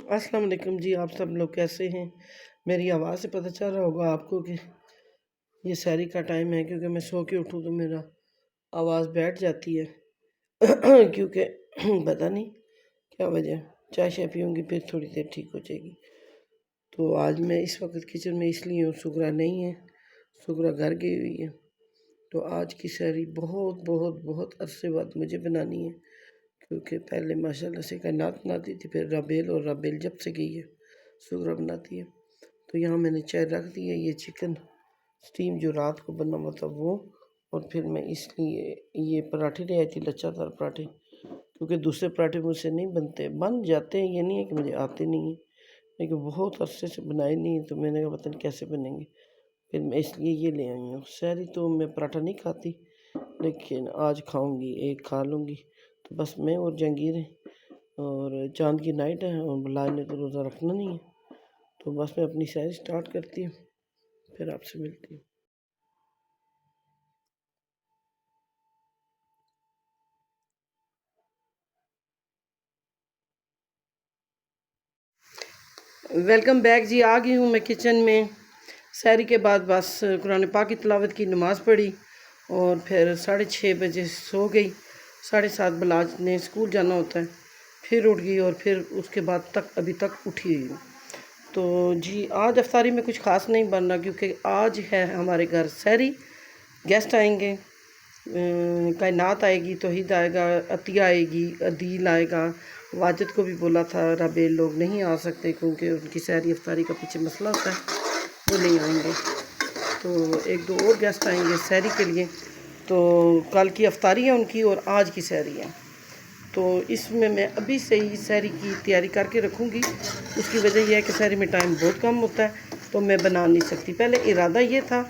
अस्सलाम वालेकुम जी। आप सब लोग कैसे हैं? मेरी आवाज़ से पता चल रहा होगा आपको कि ये सहरी का टाइम है, क्योंकि मैं सो के उठूँ तो मेरा आवाज़ बैठ जाती है। क्योंकि पता नहीं क्या वजह। चाय शाय पीऊँगी फिर थोड़ी देर ठीक हो जाएगी। तो आज मैं इस वक्त किचन में इसलिए हूँ, सुगरा नहीं है, सुगरा घर गई हुई है। तो आज की सहरी बहुत बहुत बहुत अरसे बाद मुझे बनानी है, क्योंकि पहले माशाल्लाह से कायनात बनाती थी, फिर राबेल, और राबेल जब से गई है सुगरा बनाती है। तो यहाँ मैंने चाय रख दी है। ये चिकन स्टीम जो रात को बना हुआ था वो, और फिर मैं इसलिए ये पराठे ले आई थी, लच्छादार पराठे, क्योंकि दूसरे पराठे मुझसे नहीं बनते। बन जाते हैं, ये नहीं है कि मुझे आते नहीं हैं, लेकिन बहुत अरसे से बनाए नहीं हैं, तो मैंने कहा पता नहीं कैसे बनेंगे, फिर मैं इसलिए ये ले आई हूँ। सहरी तो मैं पराठा नहीं खाती, लेकिन आज खाऊंगी, एक खा लूँगी। तो बस मैं और जहांगीर हैं, और चांद की नाइट है, और बिलाल ने तो रोज़ा रखना नहीं है। तो बस मैं अपनी सहरी स्टार्ट करती हूँ, फिर आपसे मिलती हूँ। वेलकम बैक जी। आ गई हूँ मैं किचन में। सहरी के बाद बस कुरान पाक की तिलावत की, नमाज़ पढ़ी, और फिर 6:30 बजे सो गई। 7:30 बिलाल ने स्कूल जाना होता है, फिर उठ गई, और फिर उसके बाद तक अभी तक उठी हुई हूँ। तो जी आज अफ्तारी में कुछ ख़ास नहीं बन रहा, क्योंकि आज है हमारे घर सहरी। गेस्ट आएंगे, कायनात आएगी, तौहीद आएगा, अतिया आएगी, अदील आएगा। वाजिद को भी बोला था, राबेल लोग नहीं आ सकते क्योंकि उनकी सहरी अफ्तारी का पीछे मसला होता है, वो नहीं आएंगे। तो एक दो और गेस्ट आएंगे सहरी के लिए। तो कल की अफ्तारी है उनकी, और आज की सहरी है। तो इसमें मैं अभी से ही सहरी की तैयारी करके रखूँगी। उसकी वजह यह है कि सहरी में टाइम बहुत कम होता है, तो मैं बना नहीं सकती। पहले इरादा ये था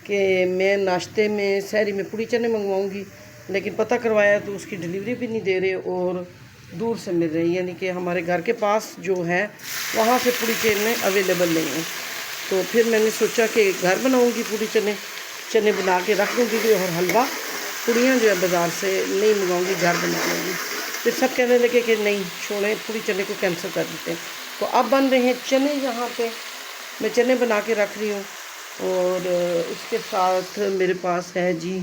कि मैं नाश्ते में सहरी में पूड़ी चने मंगवाऊँगी, लेकिन पता करवाया तो उसकी डिलीवरी भी नहीं दे रहे, और दूर से मिल रही, यानी कि हमारे घर के पास जो है वहाँ से पूड़ी चने अवेलेबल नहीं है। तो फिर मैंने सोचा कि घर बनाऊँगी पूड़ी चने, चने बना के रख दूँगी, और हलवा पूड़ियाँ जो है बाज़ार से नहीं मंगाऊँगी, घर बना लूँगी। फिर सब कहने लगे कि नहीं छोड़ें, पूड़ी चने को कैंसिल कर देते हैं। तो अब बन रहे हैं चने। यहाँ पे मैं चने बना के रख रही हूँ, और इसके साथ मेरे पास है जी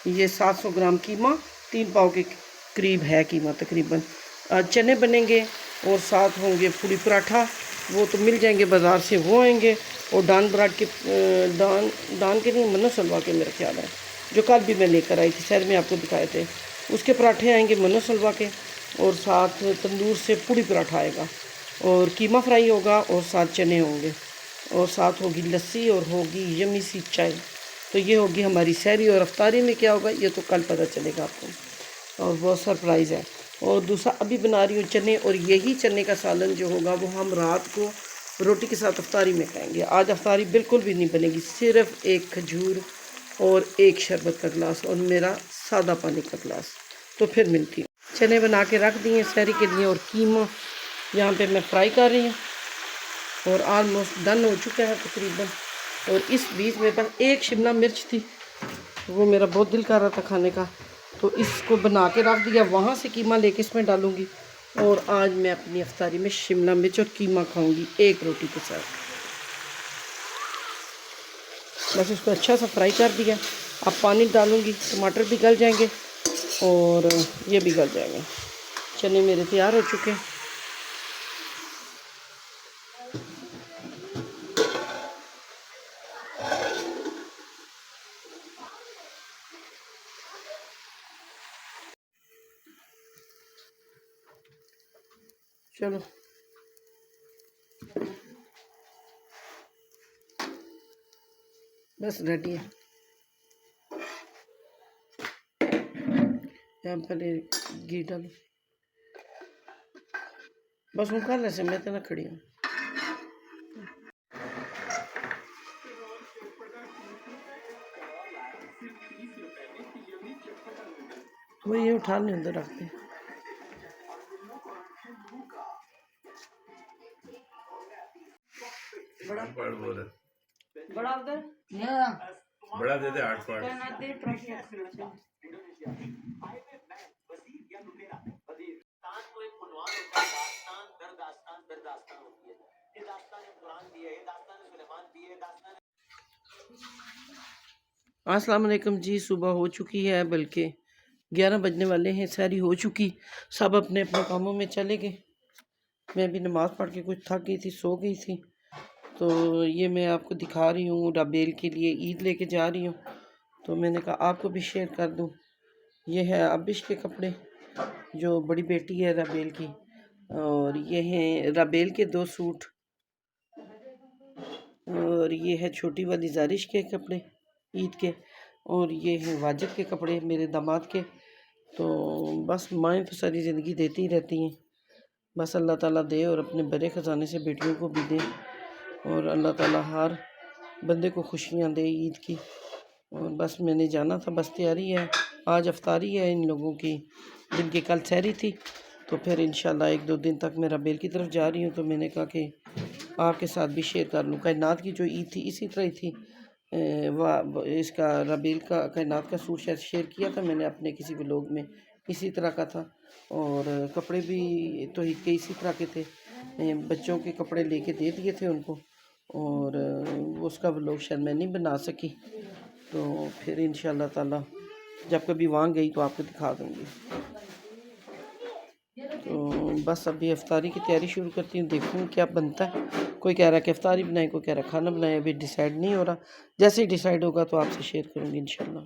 ये 700 ग्राम कीमा, 3 पाव के करीब है कीमा तकरीबन। चने बनेंगे, और साथ होंगे पूड़ी पराठा, वो तो मिल जाएंगे बाज़ार से, वो आएंगे। और दान ब्राड के दान के नहीं, मन्नत सलवा के मेरा ख्याल है, जो कल भी मैं लेकर आई थी, शहर में आपको दिखाए थे, उसके पराठे आएंगे मन्नत सलवा के। और साथ तंदूर से पूड़ी पराठा आएगा, और कीमा फ्राई होगा, और साथ चने होंगे, और साथ होगी लस्सी, और होगी यमी सी चाय। तो ये होगी हमारी सहरी। और अफ्तारी में क्या होगा ये तो कल पता चलेगा आपको, और बहुत सरप्राइज़ है। और दूसरा अभी बना रही हूँ चने, और यही चने का सालन जो होगा वो हम रात को रोटी के साथ अफ्तारी में खाएंगे। आज अफ्तारी बिल्कुल भी नहीं बनेगी, सिर्फ एक खजूर और एक शरबत का गिलास, और मेरा सादा पानी का गिलास। तो फिर मिलती हूँ। चने बना के रख दिए सहरी के लिए, और कीमा यहाँ पे मैं फ्राई कर रही हूँ, और आलमोस्ट डन हो चुका है तकरीबन। और इस बीच मेरे पास एक शिमला मिर्च थी, वो मेरा बहुत दिल कर रहा था खाने का, तो इसको बना के रख दिया। वहाँ से कीमा लेके इसमें डालूँगी, और आज मैं अपनी अफ्तारी में शिमला मिर्च और कीमा खाऊंगी एक रोटी के साथ। बस इसको अच्छा सा फ्राई कर दिया। अब पानी डालूँगी, टमाटर भी गल जाएंगे, और ये भी गल जाएंगे। चने मेरे तैयार हो चुके हैं। चलो बस रेडी है। यहाँ पहले घी डालो, बस हूँ कर से मैं तो ना खड़ी हूँ। वो ये उठा नहीं अंदर रखते। बड़ा उधर बड़ा दे दे 8 पार्ट। अस्सलाम वालेकुम जी। सुबह हो चुकी है, बल्कि 11 बजने वाले हैं। सहरी हो चुकी, सब अपने अपने कामों में चले गए। मैं भी नमाज़ पढ़ के कुछ थक गई थी, सो गई थी। तो ये मैं आपको दिखा रही हूँ, राबेल के लिए ईद लेके जा रही हूँ, तो मैंने कहा आपको भी शेयर कर दूँ। ये है अबिश के कपड़े, जो बड़ी बेटी है राबेल की, और ये हैं राबेल के 2 सूट, और ये है छोटी वाली जारिश के कपड़े ईद के, और ये हैं वाजिद के कपड़े मेरे दामाद के। तो बस माएँ तो सारी ज़िंदगी देती ही रहती हैं, बस अल्लाह ताला दे और अपने बड़े ख़जाने से बेटियों को भी दे, और अल्लाह ताला हर बंदे को खुशियाँ दे ईद की। और बस मैंने जाना था, बस तैयारी है। आज अफ्तारी है इन लोगों की, जिनकी कल सहरी थी। तो फिर इंशाल्लाह 1-2 दिन तक मैं राबेल की तरफ जा रही हूँ, तो मैंने कहा कि आपके साथ भी शेयर कर लूँ। कायनात की जो ईद थी इसी तरह ही थी। इसका राबेल का कायनात का सूट शायद शेयर किया था मैंने अपने किसी व्लॉग में, इसी तरह का था। और कपड़े भी तो ईद के इसी तरह के थे। बच्चों के कपड़े लेके दे दिए थे उनको, और उसका व्लॉग शायद मैं नहीं बना सकी। तो फिर इंशाल्लाह ताला जब कभी वहाँ गई तो आपको दिखा दूँगी। तो बस अभी अफ्तारी की तैयारी शुरू करती हूँ, देखूँ क्या बनता है। कोई कह रहा है कि अफ्तारी बनाए, कोई कह रहा है खाना बनाए, अभी डिसाइड नहीं हो रहा। जैसे ही डिसाइड होगा तो आपसे शेयर करूँगी इंशाल्लाह।